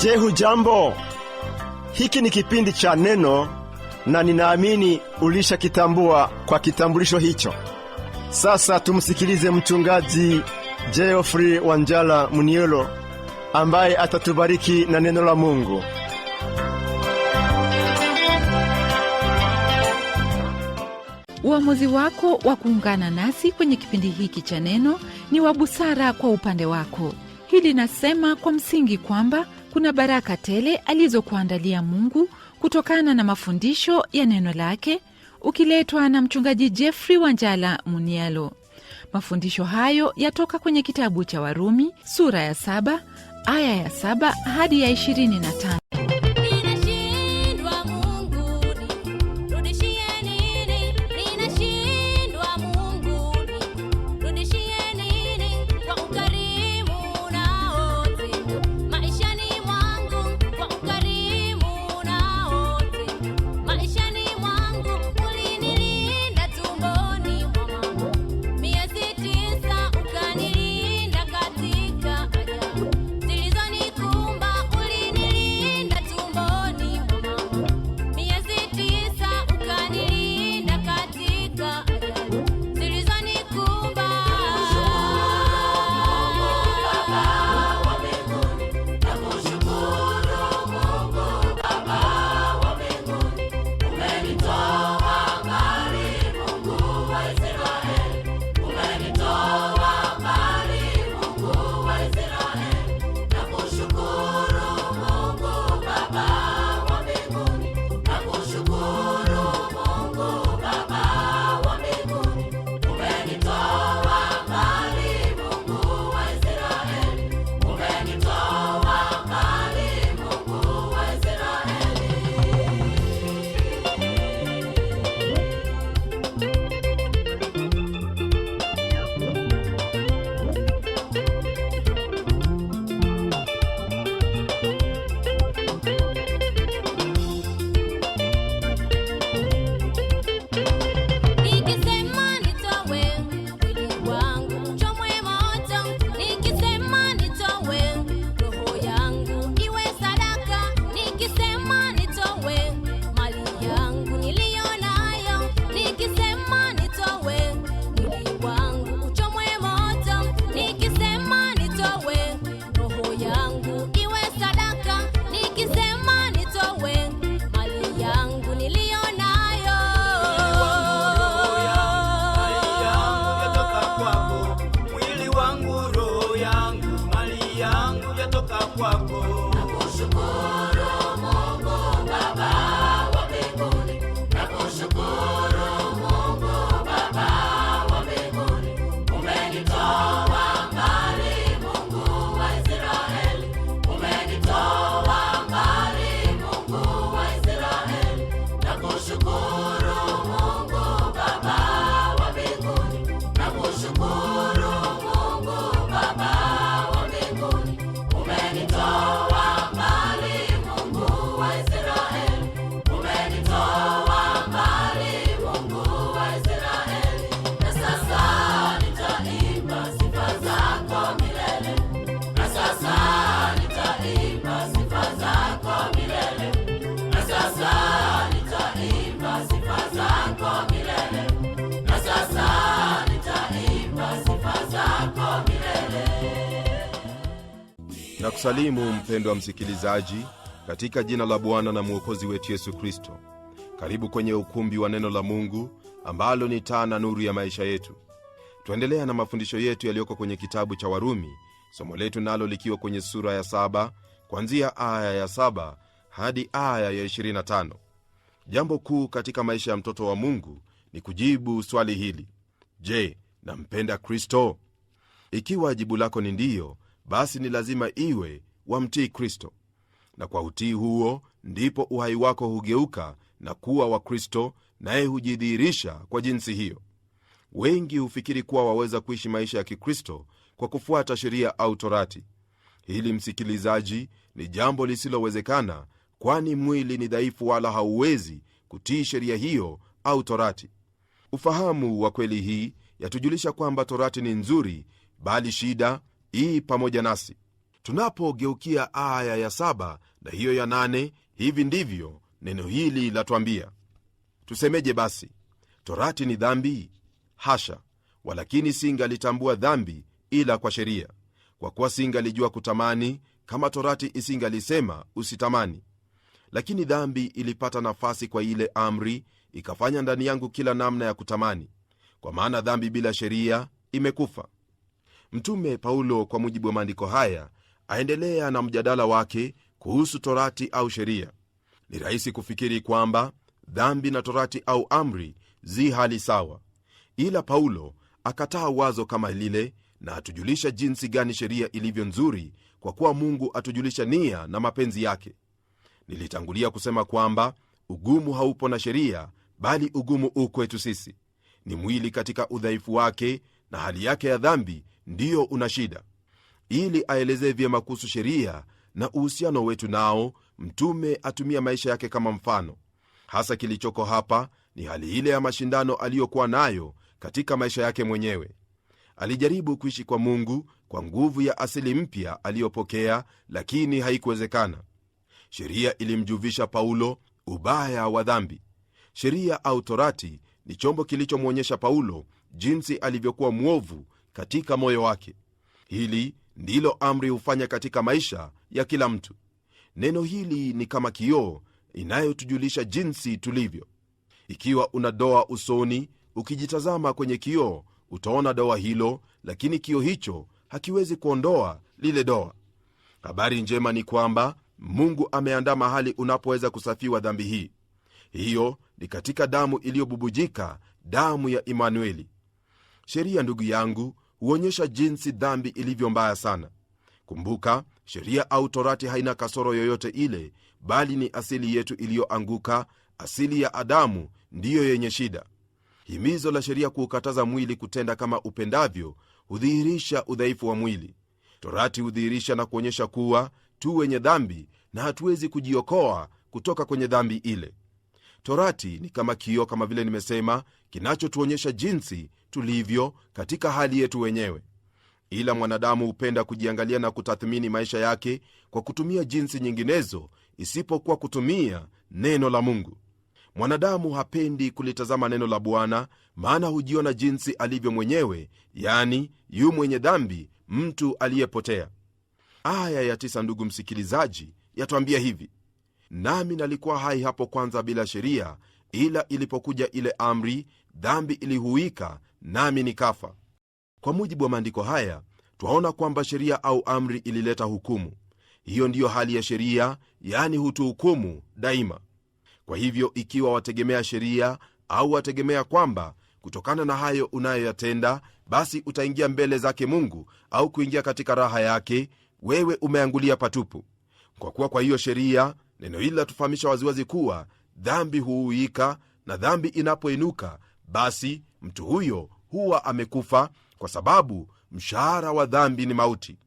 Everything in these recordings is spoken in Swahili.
Je, hujambo? Hiki ni kipindi cha Neno na ninaamini ulishakitambua kwa kitambulisho hicho. Sasa tumsikilize mchungaji Geoffrey Wanjala Munielo ambaye atatubariki na neno la Mungu. Uamuzi wako wa kuungana nasi kwenye kipindi hiki cha Neno ni wa busara kwa upande wako. Hili nasema kwa msingi kwamba kuna baraka tele alizokuandalia Mungu kutokana na mafundisho ya neno lake, ukiletwa na mchungaji Geoffrey Wanjala Munielo. Mafundisho hayo yatoka kwenye kitabu cha Warumi sura ya 7 aya ya 7 hadi ya 25. Na kusalimu mpendwa msikilizaji katika jina la Bwana na Mwokozi wetu Yesu Kristo. Karibu kwenye ukumbi wa neno la Mungu ambalo ni taa na nuru ya maisha yetu. Tuendelea na mafundisho yetu yaliyoko kwenye kitabu cha Warumi, somo letu nalo likiwa kwenye sura ya 7 kuanzia aya ya 7 hadi aya ya 25. Jambo kuu katika maisha ya mtoto wa Mungu ni kujibu swali hili: je, nampenda Kristo? Ikiwa jibu lako ni ndiyo, basi ni lazima iwe wamtii Kristo, na kwa utii huo ndipo uhai wako hugeuka na kuwa wa Kristo, naye hujidhihirisha kwa jinsi hiyo. Wengi hufikiri kuwa waweza kuishi maisha ya Kikristo kwa kufuata sheria au torati. Hili, msikilizaji, ni jambo lisilowezekana, kwani mwili ni dhaifu wala hauwezi kutii sheria hiyo au torati. Ufahamu wa kweli hii yatujulisha kwamba torati ni nzuri, bali shida hii pamoja nasi. Tunapogeukia aya ya 7 na hiyo ya 8, hivi ndivyo neno hili latuambia: tusemeje basi? Torati ni dhambi? Hasha! Walakini singalitambua dhambi ila kwa sheria, kwa kuwa singalijua kutamani, kama torati isingalisema usitamani. Lakini dhambi ilipata nafasi kwa ile amri, ikafanya ndani yangu kila namna ya kutamani, kwa maana dhambi bila sheria imekufa. Mtume Paulo, kwa mujibu wa maandiko haya, aendelea na mjadala wake kuhusu torati au sheria. Ni rahisi kufikiri kwamba dhambi na torati au amri zi hali sawa, ila Paulo akataa wazo kama lile na atujulisha jinsi gani sheria ilivyo nzuri, kwa kuwa Mungu atujulisha nia na mapenzi yake. Nilitangulia kusema kwamba ugumu haupo na sheria, bali ugumu ukwetu sisi. Ni mwili katika udhaifu wake na hali yake ya dhambi ndiyo una shida. Ili aelezee vyema kuhusu sheria na uhusiano wetu nao, mtume atumia maisha yake kama mfano. Hasa kilichoko hapa ni hali ile ya mashindano aliyokuwa nayo katika maisha yake mwenyewe. Alijaribu kuishi kwa Mungu kwa nguvu ya asili mpya aliyopokea, lakini haikuwezekana. Sheria ilimjuvisha Paulo ubaya wa dhambi. Sheria au torati ni chombo kilichomwonyesha Paulo jinsi alivyokuwa mwovu katika moyo wake. Hili ndilo amri hufanya katika maisha ya kila mtu. Neno hili ni kama kioo inayotujulisha jinsi tulivyo. Ikiwa una doa usoni, ukijitazama kwenye kioo utaona doa hilo, lakini kioo hicho hakiwezi kuondoa lile doa. Habari njema ni kwamba Mungu ameandaa mahali unapoweza kusafiwa dhambi hii. Hiyo ni katika damu iliyobubujika, damu ya Imanueli. Sheria, ndugu yangu, huonyesha jinsi dhambi ilivyo mbaya sana. Kumbuka, sheria au torati haina kasoro yoyote ile, bali ni asili yetu iliyoanguka. Asili ya Adamu ndiyo yenye shida. Himizo la sheria kuukataza mwili kutenda kama upendavyo hudhihirisha udhaifu wa mwili. Torati hudhihirisha na kuonyesha kuwa tu wenye dhambi na hatuwezi kujiokoa kutoka kwenye dhambi ile. Torati ni kama kioo, kama vile nimesema, kinachotuonyesha jinsi tulivyo katika hali yetu wenyewe. Ila mwanadamu hupenda kujiangalia na kutathmini maisha yake kwa kutumia jinsi nyinginezo isipokuwa kutumia neno la Mungu. Mwanadamu hapendi kulitazama neno la Bwana, maana hujiona jinsi alivyo mwenyewe, yani yu mwenye dhambi, mtu aliyepotea. Aya ya 9, ndugu msikilizaji, yatuambia hivi: nami nalikuwa hai hapo kwanza bila sheria, ila ilipokuja ile amri, dhambi ilihuika, nami nikafa. Kwa mujibu wa maandiko haya, twaona kwamba sheria au amri ilileta hukumu. Hiyo ndiyo hali ya sheria, yani hutuhukumu daima. Kwa hivyo ikiwa wategemea sheria au wategemea kwamba kutokana na hayo unayoyatenda basi utaingia mbele zake Mungu au kuingia katika raha yake, wewe umeangulia patupu. Kwa kuwa kwa hiyo sheria, neno hili latufahamisha waziwazi kuwa dhambi huuika, na dhambi inapoinuka basi mtu huyo huwa amekufa, kwa sababu mshahara wa dhambi ni mauti.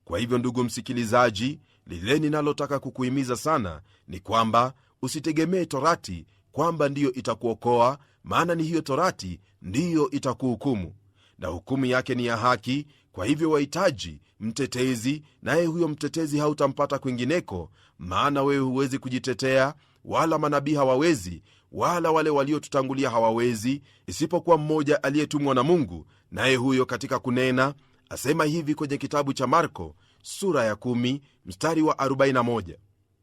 Kwa hivyo ndugu msikilizaji, lile ninalotaka kukuhimiza sana ni kwamba usitegemee torati kwamba ndiyo itakuokoa, maana ni hiyo torati ndiyo itakuhukumu, na hukumu yake ni ya haki. Kwa hivyo wahitaji mtetezi, naye huyo mtetezi hautampata kwingineko, maana wewe huwezi kujitetea, wala manabii hawawezi, wala wale waliotutangulia hawawezi, isipokuwa mmoja aliyetumwa na Mungu, naye huyo katika kunena asema hivi kwenye kitabu cha Marko sura ya 10 mstari wa 41: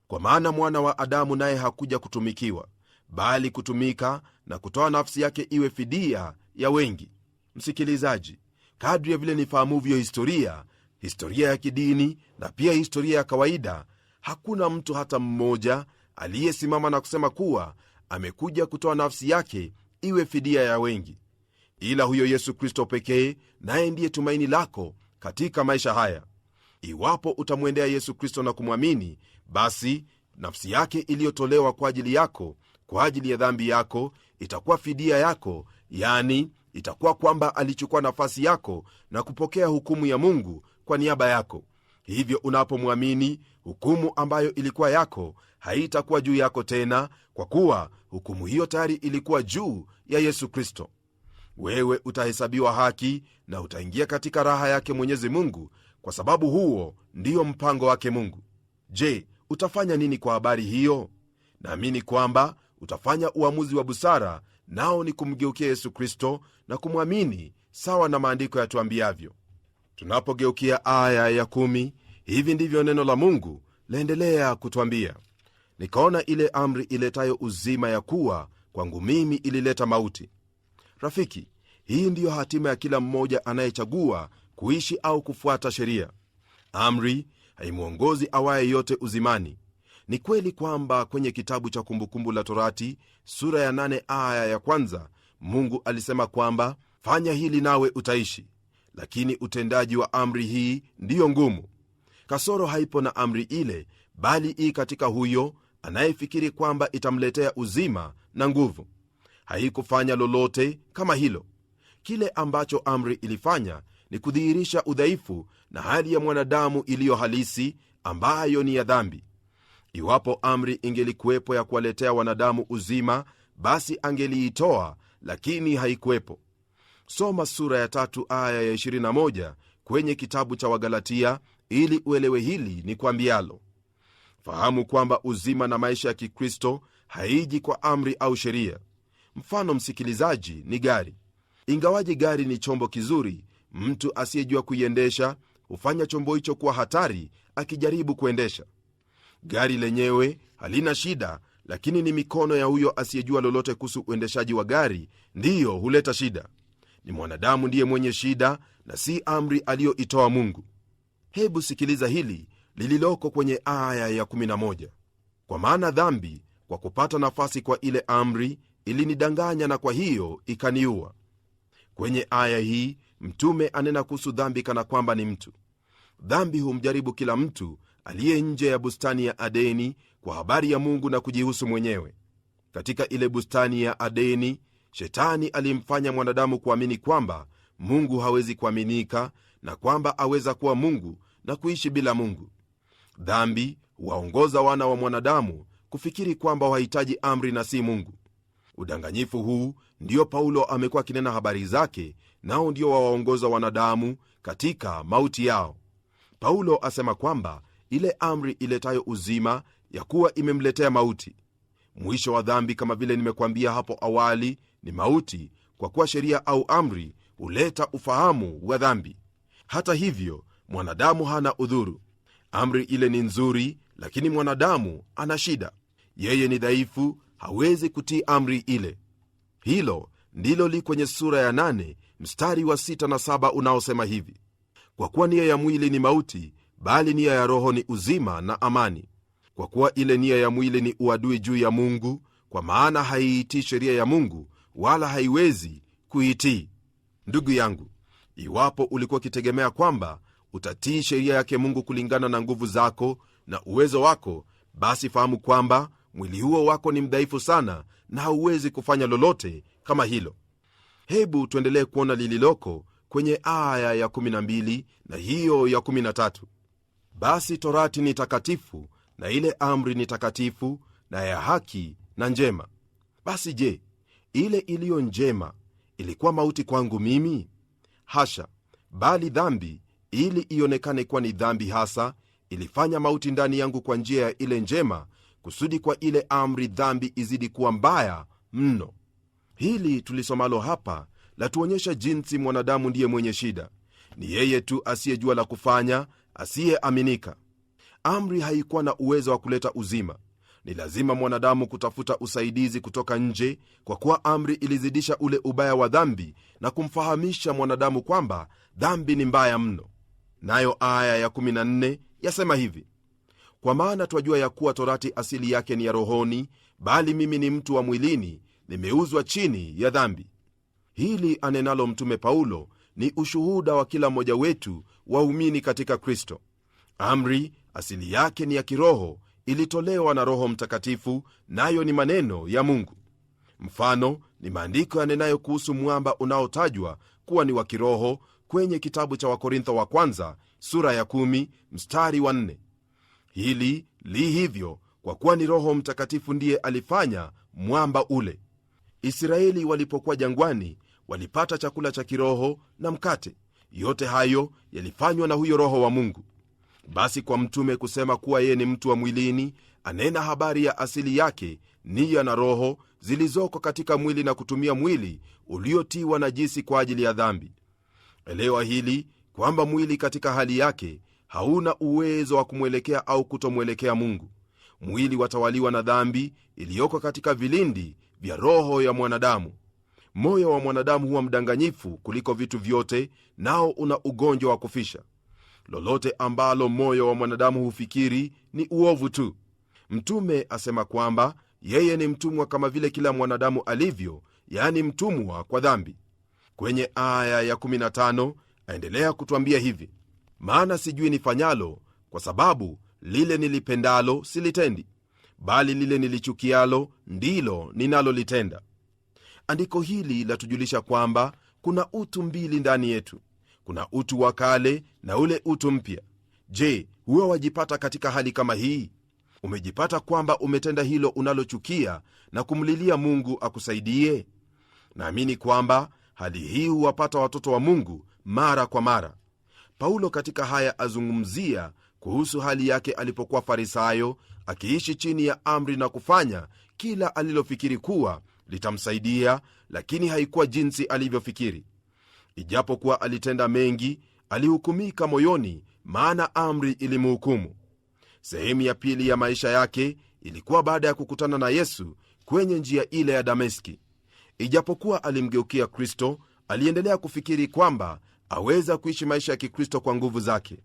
kwa maana mwana wa Adamu naye hakuja kutumikiwa, bali kutumika na kutoa nafsi yake iwe fidia ya wengi. Msikilizaji, kadri ya vile nifahamuvyo historia ya kidini na pia historia ya kawaida, hakuna mtu hata mmoja aliyesimama na kusema kuwa amekuja kutoa nafsi yake iwe fidia ya wengi, ila huyo Yesu Kristo pekee, naye ndiye tumaini lako katika maisha haya. Iwapo utamwendea Yesu Kristo na kumwamini, basi nafsi yake iliyotolewa kwa ajili yako, kwa ajili ya dhambi yako, itakuwa fidia yako, yani itakuwa kwamba alichukua nafasi yako na kupokea hukumu ya Mungu kwa niaba yako. Hivyo unapomwamini, hukumu ambayo ilikuwa yako haitakuwa juu yako tena, kwa kuwa hukumu hiyo tayari ilikuwa juu ya Yesu Kristo. Wewe utahesabiwa haki na utaingia katika raha yake Mwenyezi Mungu, kwa sababu huo ndiyo mpango wake Mungu. Je, utafanya nini kwa habari hiyo? Naamini kwamba utafanya uamuzi wa busara, nao ni kumgeukia Yesu Kristo na kumwamini sawa na maandiko yatuambiavyo. Tunapogeukia aya ya 10, hivi ndivyo neno la Mungu laendelea kutuambia: nikaona ile amri iletayo uzima ya kuwa kwangu mimi ilileta mauti. Rafiki, hii ndiyo hatima ya kila mmoja anayechagua kuishi au kufuata sheria. Amri haimwongozi awaye yote uzimani. Ni kweli kwamba kwenye kitabu cha Kumbukumbu la Torati sura ya 8 aya ya 1 Mungu alisema kwamba fanya hili nawe utaishi, lakini utendaji wa amri hii ndiyo ngumu. Kasoro haipo na amri ile, bali ii katika huyo anayefikiri kwamba itamletea uzima na nguvu. Haikufanya lolote kama hilo. Kile ambacho amri ilifanya ni kudhihirisha udhaifu na hali ya mwanadamu iliyo halisi, ambayo ni ya dhambi. Iwapo amri ingelikuwepo ya kuwaletea wanadamu uzima, basi angeliitoa, lakini haikuwepo. Soma sura ya 3 aya ya 21 kwenye kitabu cha Wagalatia ili uelewe hili ni kwambialo. Fahamu kwamba uzima na maisha ya Kikristo haiji kwa amri au sheria. Mfano, msikilizaji, ni gari. Ingawaji gari ni chombo kizuri, mtu asiyejua kuiendesha hufanya chombo hicho kuwa hatari akijaribu kuendesha. Gari lenyewe halina shida, lakini ni mikono ya huyo asiyejua lolote kuhusu uendeshaji wa gari ndiyo huleta shida. Ni mwanadamu ndiye mwenye shida na si amri aliyoitoa Mungu. Hebu sikiliza hili lililoko kwenye aya ya 11: kwa maana dhambi kwa kupata nafasi kwa ile amri ilinidanganya, na kwa hiyo ikaniua. Kwenye aya hii mtume anena kuhusu dhambi kana kwamba ni mtu. Dhambi humjaribu kila mtu aliye nje ya bustani ya Adeni kwa habari ya Mungu na kujihusu mwenyewe. Katika ile bustani ya Adeni, Shetani alimfanya mwanadamu kuamini kwamba Mungu hawezi kuaminika na kwamba aweza kuwa Mungu na kuishi bila Mungu. Dhambi huwaongoza wana wa mwanadamu kufikiri kwamba wahitaji amri na si Mungu. Udanganyifu huu ndio Paulo amekuwa akinena habari zake, nao ndio wawaongoza wanadamu katika mauti yao. Paulo asema kwamba ile amri iletayo uzima ya kuwa imemletea mauti. Mwisho wa dhambi, kama vile nimekuambia hapo awali, ni mauti, kwa kuwa sheria au amri huleta ufahamu wa dhambi. Hata hivyo, mwanadamu hana udhuru. Amri ile ni nzuri, lakini mwanadamu ana shida. Yeye ni dhaifu, hawezi kutii amri ile. Hilo ndilo li kwenye sura ya 8 mstari wa 6 na 7 unaosema hivi: kwa kuwa nia ya mwili ni mauti, bali nia ya Roho ni uzima na amani. Kwa kuwa ile nia ya mwili ni uadui juu ya Mungu, kwa maana haiitii sheria ya Mungu, wala haiwezi kuitii. Ndugu yangu, iwapo ulikuwa ukitegemea kwamba utatii sheria yake Mungu kulingana na nguvu zako na uwezo wako, basi fahamu kwamba mwili huo wako ni mdhaifu sana na hauwezi kufanya lolote kama hilo. Hebu tuendelee kuona lililoko kwenye aya ya 12 na hiyo ya 13: basi torati ni takatifu, na ile amri ni takatifu na ya haki na njema. Basi je, ile iliyo njema ilikuwa mauti kwangu mimi? Hasha! Bali dhambi, ili ionekane kuwa ni dhambi hasa, ilifanya mauti ndani yangu kwa njia ya ile njema, kusudi kwa ile amri dhambi izidi kuwa mbaya mno. Hili tulisomalo hapa latuonyesha jinsi mwanadamu ndiye mwenye shida. Ni yeye tu asiyejua la kufanya, asiyeaminika. Amri haikuwa na uwezo wa kuleta uzima. Ni lazima mwanadamu kutafuta usaidizi kutoka nje, kwa kuwa amri ilizidisha ule ubaya wa dhambi na kumfahamisha mwanadamu kwamba dhambi ni mbaya mno. Nayo aya ya 14 yasema hivi: kwa maana twajua ya kuwa torati asili yake ni ya rohoni, bali mimi ni mtu wa mwilini, nimeuzwa chini ya dhambi. Hili anenalo mtume Paulo ni ushuhuda wa kila mmoja wetu waumini katika Kristo. Amri asili yake ni ya kiroho, ilitolewa na Roho Mtakatifu, nayo ni maneno ya Mungu. Mfano ni maandiko yanenayo kuhusu mwamba unaotajwa kuwa ni wa kiroho kwenye kitabu cha Wakorintho wa kwanza sura ya 10 mstari wa 4. Hili li hivyo kwa kuwa ni Roho Mtakatifu ndiye alifanya mwamba ule. Israeli walipokuwa jangwani walipata chakula cha kiroho na mkate. Yote hayo yalifanywa na huyo Roho wa Mungu. Basi kwa mtume kusema kuwa yeye ni mtu wa mwilini, anena habari ya asili yake, nia na roho zilizoko katika mwili, na kutumia mwili uliotiwa najisi kwa ajili ya dhambi. Elewa hili kwamba mwili katika hali yake hauna uwezo wa kumwelekea au kutomwelekea Mungu. Mwili watawaliwa na dhambi iliyoko katika vilindi vya roho ya mwanadamu. Moyo wa mwanadamu huwa mdanganyifu kuliko vitu vyote, nao una ugonjwa wa kufisha. Lolote ambalo moyo wa mwanadamu hufikiri ni uovu tu. Mtume asema kwamba yeye ni mtumwa kama vile kila mwanadamu alivyo, yani mtumwa kwa dhambi. Kwenye aya ya 15 aendelea kutwambia hivi: maana sijui nifanyalo, kwa sababu lile nilipendalo silitendi, bali lile nilichukialo ndilo ninalolitenda. Andiko hili latujulisha kwamba kuna utu mbili ndani yetu. Kuna utu wa kale na ule utu mpya. Je, huwa wajipata katika hali kama hii? Umejipata kwamba umetenda hilo unalochukia na kumlilia Mungu akusaidie? Naamini kwamba hali hii huwapata watoto wa Mungu mara kwa mara. Paulo katika haya azungumzia kuhusu hali yake alipokuwa Farisayo, akiishi chini ya amri na kufanya kila alilofikiri kuwa litamsaidia, lakini haikuwa jinsi alivyofikiri. Ijapokuwa alitenda mengi, alihukumika moyoni, maana amri ilimhukumu. Sehemu ya pili ya maisha yake ilikuwa baada ya kukutana na Yesu kwenye njia ile ya Dameski. Ijapokuwa alimgeukia Kristo, aliendelea kufikiri kwamba aweza kuishi maisha ya Kikristo kwa nguvu zake.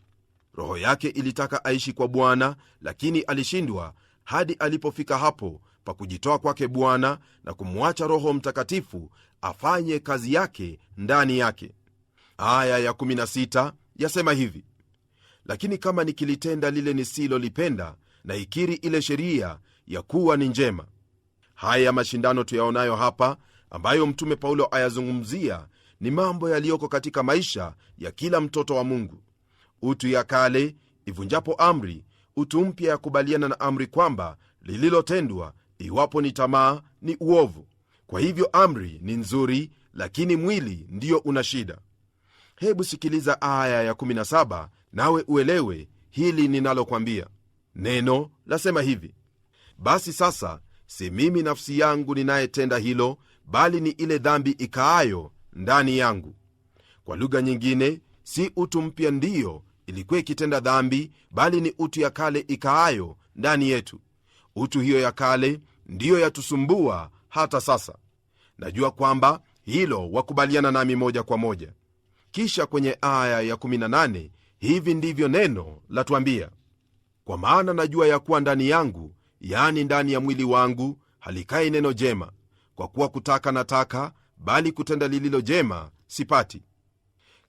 Roho yake ilitaka aishi kwa Bwana, lakini alishindwa hadi alipofika hapo pa kujitoa kwake Bwana na kumwacha Roho Mtakatifu afanye kazi yake ndani yake. Aya ya 16 yasema hivi: lakini kama nikilitenda lile nisilolipenda, na ikiri ile sheria ya kuwa ni njema. Haya mashindano tuyaonayo hapa, ambayo mtume Paulo ayazungumzia, ni mambo yaliyoko katika maisha ya kila mtoto wa Mungu. Utu ya kale ivunjapo amri, utu mpya ya kubaliana na amri kwamba lililotendwa, iwapo ni tamaa, ni uovu. Kwa hivyo amri ni nzuri, lakini mwili ndiyo una shida. Hebu sikiliza aya ya 17 nawe uelewe hili ninalokwambia. Neno lasema hivi: basi sasa si mimi nafsi yangu ninayetenda hilo, bali ni ile dhambi ikaayo ndani yangu. Kwa lugha nyingine, si utu mpya ndiyo ilikuwa ikitenda dhambi, bali ni utu ya kale ikaayo ndani yetu. Utu hiyo ya kale ndiyo yatusumbua hata sasa. Najua kwamba hilo wakubaliana nami moja kwa moja. Kisha kwenye aya ya 18 hivi ndivyo neno latuambia: kwa maana najua ya kuwa ndani yangu, yani ndani ya mwili wangu, halikai neno jema. Kwa kuwa kutaka nataka, bali kutenda lililo jema sipati.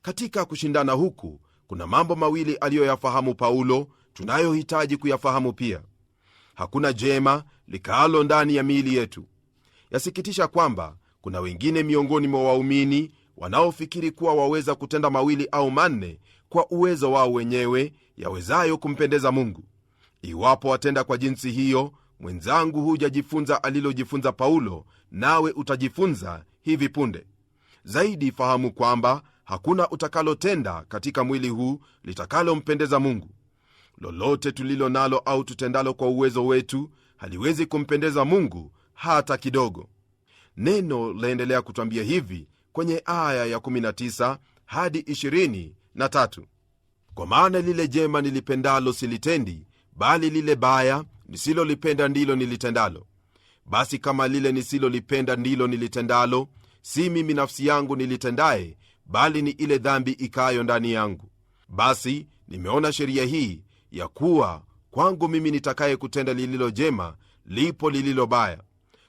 Katika kushindana huku kuna mambo mawili aliyoyafahamu Paulo, tunayohitaji kuyafahamu pia. Hakuna jema likaalo ndani ya miili yetu. Yasikitisha kwamba kuna wengine miongoni mwa waumini wanaofikiri kuwa waweza kutenda mawili au manne kwa uwezo wao wenyewe, yawezayo kumpendeza Mungu. Iwapo watenda kwa jinsi hiyo, mwenzangu, hujajifunza alilojifunza Paulo, nawe utajifunza hivi punde. Zaidi fahamu kwamba hakuna utakalotenda katika mwili huu litakalompendeza Mungu. Lolote tulilo nalo au tutendalo kwa uwezo wetu haliwezi kumpendeza Mungu hata kidogo. Neno laendelea kutwambia hivi kwenye aya ya 19 hadi 23: kwa maana lile jema nilipendalo silitendi, bali lile baya nisilolipenda ndilo nilitendalo. Basi kama lile nisilolipenda ndilo nilitendalo, si mimi nafsi yangu nilitendaye, bali ni ile dhambi ikayo ndani yangu. Basi nimeona sheria hii, ya kuwa kwangu mimi nitakaye kutenda lililo jema, lipo lililo baya.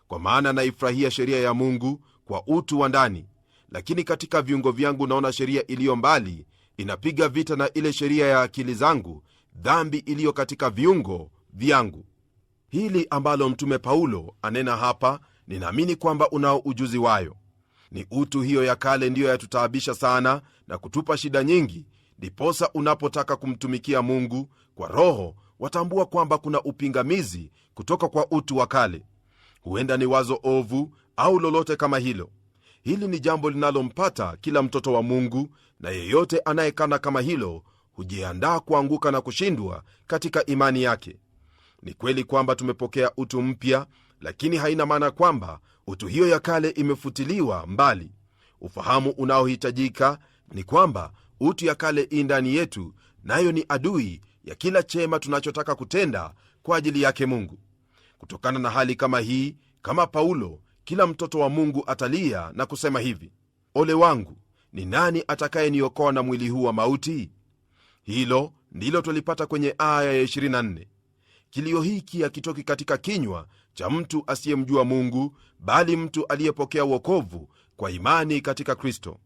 Kwa maana naifurahia sheria ya Mungu kwa utu wa ndani, lakini katika viungo vyangu naona sheria iliyo mbali, inapiga vita na ile sheria ya akili zangu, dhambi iliyo katika viungo vyangu. Hili ambalo mtume Paulo anena hapa, ninaamini kwamba unao ujuzi wayo. Ni utu hiyo ya kale ndiyo yatutaabisha sana na kutupa shida nyingi. Ndiposa unapotaka kumtumikia Mungu kwa roho, watambua kwamba kuna upingamizi kutoka kwa utu wa kale. Huenda ni wazo ovu au lolote kama hilo. Hili ni jambo linalompata kila mtoto wa Mungu, na yeyote anayekana kama hilo hujiandaa kuanguka na kushindwa katika imani yake. Ni kweli kwamba tumepokea utu mpya, lakini haina maana kwamba utu hiyo ya kale imefutiliwa mbali. Ufahamu unaohitajika ni kwamba utu ya kale ii ndani yetu, nayo ni adui ya kila chema tunachotaka kutenda kwa ajili yake Mungu. Kutokana na hali kama hii, kama Paulo, kila mtoto wa Mungu atalia na kusema hivi: ole wangu, ni nani atakayeniokoa na mwili huu wa mauti? Hilo ndilo tulipata kwenye aya ya 24. Kilio hiki hakitoki katika kinywa cha mtu asiyemjua Mungu, bali mtu aliyepokea wokovu kwa imani katika Kristo.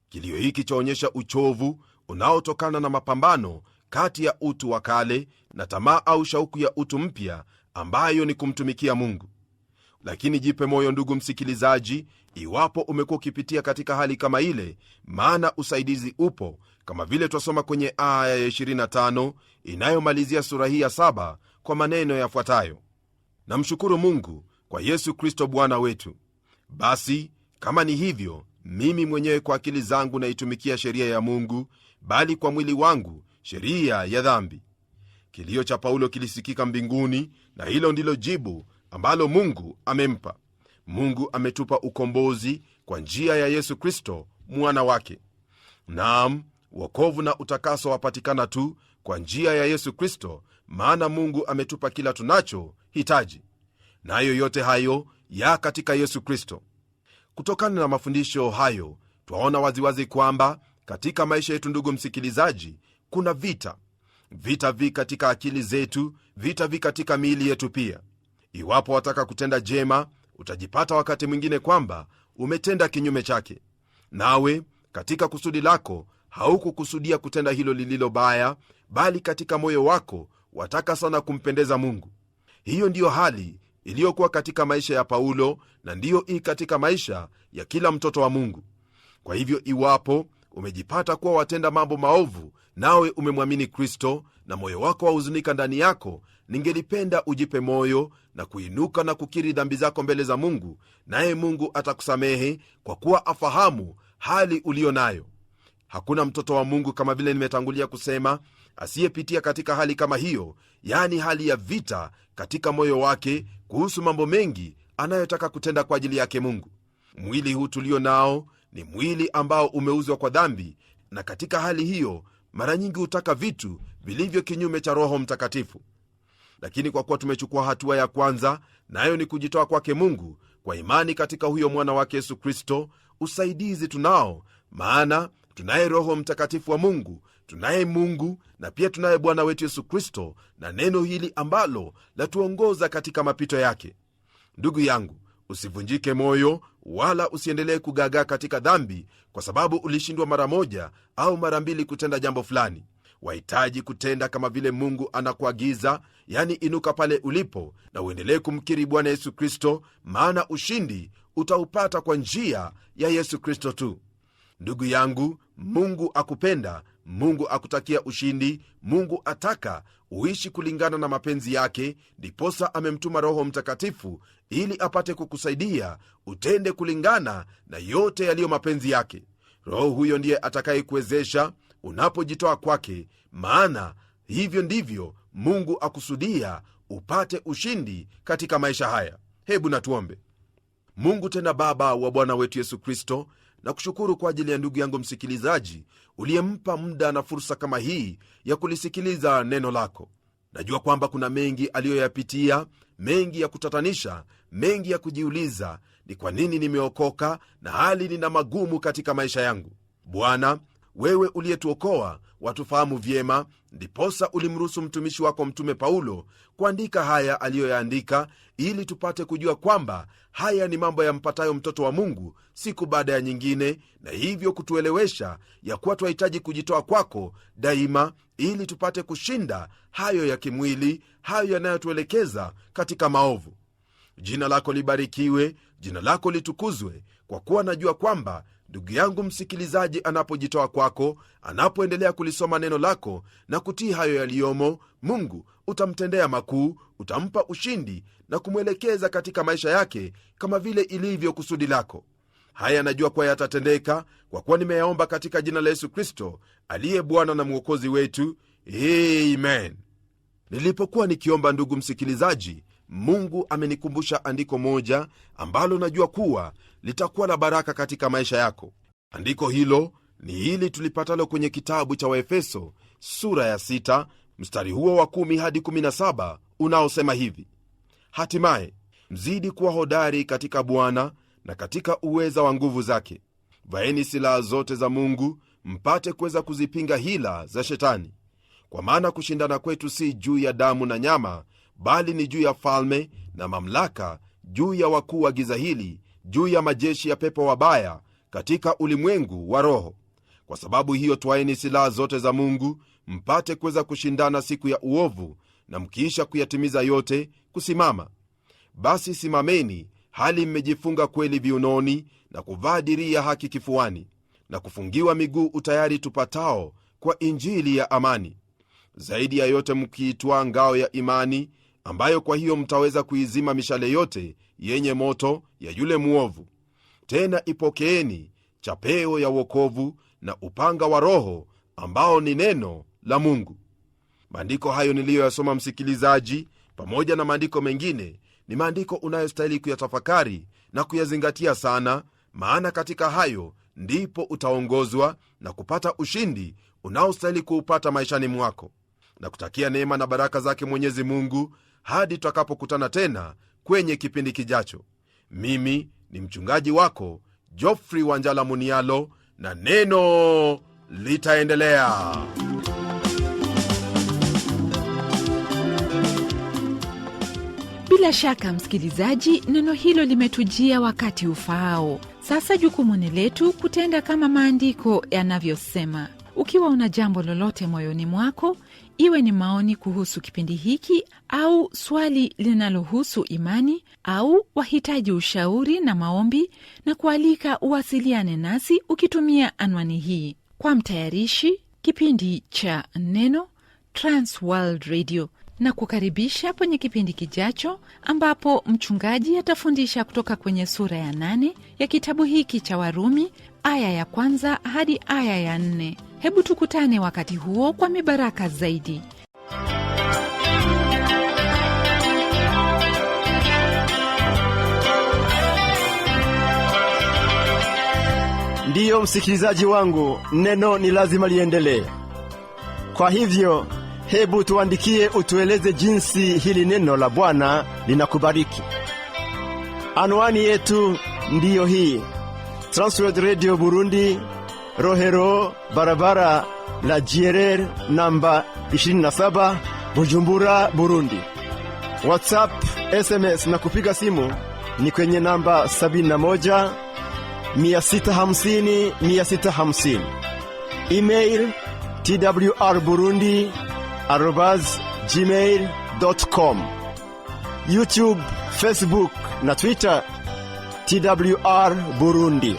Kilio hiki chaonyesha uchovu unaotokana na mapambano kati ya utu wa kale na tamaa au shauku ya utu mpya, ambayo ni kumtumikia Mungu. Lakini jipe moyo ndugu msikilizaji, iwapo umekuwa ukipitia katika hali kama ile, maana usaidizi upo, kama vile twasoma kwenye aya ya 25 inayomalizia sura hii ya 7 kwa maneno yafuatayo: namshukuru Mungu kwa Yesu Kristo Bwana wetu. Basi kama ni hivyo, mimi mwenyewe kwa akili zangu naitumikia sheria ya Mungu, bali kwa mwili wangu sheria ya dhambi. Kilio cha Paulo kilisikika mbinguni, na hilo ndilo jibu ambalo Mungu amempa. Mungu ametupa ukombozi kwa njia ya Yesu Kristo mwana wake. Naam, wokovu na utakaso wapatikana tu kwa njia ya Yesu Kristo, maana Mungu ametupa kila tunacho hitaji, nayo yote hayo ya katika Yesu Kristo. Kutokana na mafundisho hayo, twaona waziwazi kwamba katika maisha yetu, ndugu msikilizaji, kuna vita vi katika akili zetu, vita vi katika miili yetu pia. Iwapo wataka kutenda jema, utajipata wakati mwingine kwamba umetenda kinyume chake. Nawe katika kusudi lako haukukusudia kutenda hilo lililo baya, bali katika moyo wako wataka sana kumpendeza Mungu. Hiyo ndiyo hali iliyokuwa katika maisha ya Paulo, na ndiyo ii katika maisha ya kila mtoto wa Mungu. Kwa hivyo iwapo umejipata kuwa watenda mambo maovu, nawe umemwamini Kristo na moyo wako wahuzunika ndani yako, ningelipenda ujipe moyo na kuinuka na kukiri dhambi zako mbele za Mungu, naye Mungu atakusamehe kwa kuwa afahamu hali ulio nayo. Hakuna mtoto wa Mungu, kama vile nimetangulia kusema, asiyepitia katika hali kama hiyo, yani hali ya vita katika moyo wake kuhusu mambo mengi anayotaka kutenda kwa ajili yake Mungu. Mwili huu tulio nao ni mwili ambao umeuzwa kwa dhambi, na katika hali hiyo mara nyingi hutaka vitu vilivyo kinyume cha Roho Mtakatifu. Lakini kwa kuwa tumechukua hatua ya kwanza, nayo ni kujitoa kwake Mungu kwa imani katika huyo mwana wake Yesu Kristo, usaidizi tunao, maana tunaye Roho Mtakatifu wa Mungu, tunaye Mungu na pia tunaye Bwana wetu Yesu Kristo, na neno hili ambalo latuongoza katika mapito yake. Ndugu yangu, usivunjike moyo wala usiendelee kugagaa katika dhambi kwa sababu ulishindwa mara moja au mara mbili kutenda jambo fulani. Wahitaji kutenda kama vile Mungu anakuagiza, yani inuka pale ulipo na uendelee kumkiri Bwana Yesu Kristo, maana ushindi utaupata kwa njia ya Yesu Kristo tu. Ndugu yangu, Mungu akupenda, Mungu akutakia ushindi, Mungu ataka uishi kulingana na mapenzi yake, ndiposa amemtuma Roho Mtakatifu ili apate kukusaidia utende kulingana na yote yaliyo mapenzi yake. Roho huyo ndiye atakayekuwezesha unapojitoa kwake, maana hivyo ndivyo Mungu akusudia upate ushindi katika maisha haya. Hebu natuombe. Mungu tena Baba wa Bwana wetu Yesu Kristo, na kushukuru kwa ajili ya ndugu yangu msikilizaji uliyempa muda na fursa kama hii ya kulisikiliza neno lako. Najua kwamba kuna mengi aliyoyapitia, mengi ya kutatanisha, mengi ya kujiuliza, ni kwa nini nimeokoka na hali nina magumu katika maisha yangu. Bwana, wewe uliyetuokoa watufahamu vyema, ndiposa ulimruhusu mtumishi wako Mtume Paulo kuandika haya aliyoyaandika, ili tupate kujua kwamba haya ni mambo yampatayo mtoto wa Mungu siku baada ya nyingine, na hivyo kutuelewesha ya kuwa twahitaji kujitoa kwako daima, ili tupate kushinda hayo ya kimwili, hayo yanayotuelekeza katika maovu. Jina lako libarikiwe, jina lako litukuzwe, kwa kuwa najua kwamba ndugu yangu msikilizaji anapojitoa kwako, anapoendelea kulisoma neno lako na kutii hayo yaliyomo, Mungu utamtendea makuu, utampa ushindi na kumwelekeza katika maisha yake kama vile ilivyo kusudi lako. Haya najua kuwa yatatendeka, kwa kuwa nimeyaomba katika jina la Yesu Kristo aliye Bwana na Mwokozi wetu. Amen. Nilipokuwa nikiomba, ndugu msikilizaji, Mungu amenikumbusha andiko moja ambalo najua kuwa litakuwa la baraka katika maisha yako. Andiko hilo ni hili tulipatalo kwenye kitabu cha Waefeso sura ya 6 mstari huo wa 10 hadi 17, unaosema hivi: hatimaye mzidi kuwa hodari katika Bwana na katika uweza wa nguvu zake. Vaeni silaha zote za Mungu, mpate kuweza kuzipinga hila za Shetani. Kwa maana kushindana kwetu si juu ya damu na nyama, bali ni juu ya falme na mamlaka, juu ya wakuu wa giza hili, juu ya majeshi ya pepo wabaya katika ulimwengu wa roho. Kwa sababu hiyo, twaeni silaha zote za Mungu, mpate kuweza kushindana siku ya uovu, na mkiisha kuyatimiza yote, kusimama. Basi simameni, hali mmejifunga kweli viunoni, na kuvaa dirii ya haki kifuani, na kufungiwa miguu utayari tupatao kwa injili ya amani. Zaidi ya yote mkiitwaa ngao ya imani, ambayo kwa hiyo mtaweza kuizima mishale yote yenye moto ya yule mwovu. Tena ipokeeni chapeo ya wokovu na upanga wa Roho, ambao ni neno la Mungu. Maandiko hayo niliyoyasoma, msikilizaji, pamoja na maandiko mengine, ni maandiko unayostahili kuyatafakari na kuyazingatia sana, maana katika hayo ndipo utaongozwa na kupata ushindi unaostahili kuupata maishani mwako. Na kutakia neema na baraka zake Mwenyezi Mungu hadi tutakapokutana tena kwenye kipindi kijacho. Mimi ni mchungaji wako Geoffrey Wanjala Munialo, na neno litaendelea. Bila shaka msikilizaji, neno hilo limetujia wakati ufaao. Sasa jukumu ni letu kutenda kama maandiko yanavyosema. Ukiwa una jambo lolote moyoni mwako, iwe ni maoni kuhusu kipindi hiki au swali linalohusu imani, au wahitaji ushauri na maombi, na kualika uwasiliane nasi ukitumia anwani hii: kwa mtayarishi kipindi cha Neno, Trans World Radio, na kukaribisha kwenye kipindi kijacho, ambapo mchungaji atafundisha kutoka kwenye sura ya 8 ya kitabu hiki cha Warumi, aya ya 1 hadi aya ya 4. Hebu tukutane wakati huo kwa mibaraka zaidi. Ndiyo msikilizaji wangu, neno ni lazima liendelee. Kwa hivyo, hebu tuandikie utueleze jinsi hili neno la Bwana linakubariki. Anwani yetu ndiyo hii: Transworld Radio Burundi, Rohero, barabara la Jierer namba 27, Bujumbura, Burundi. WhatsApp, SMS na kupiga simu ni kwenye namba 71 650 650. Email twrburundi@gmail.com. YouTube, Facebook na Twitter TWR Burundi.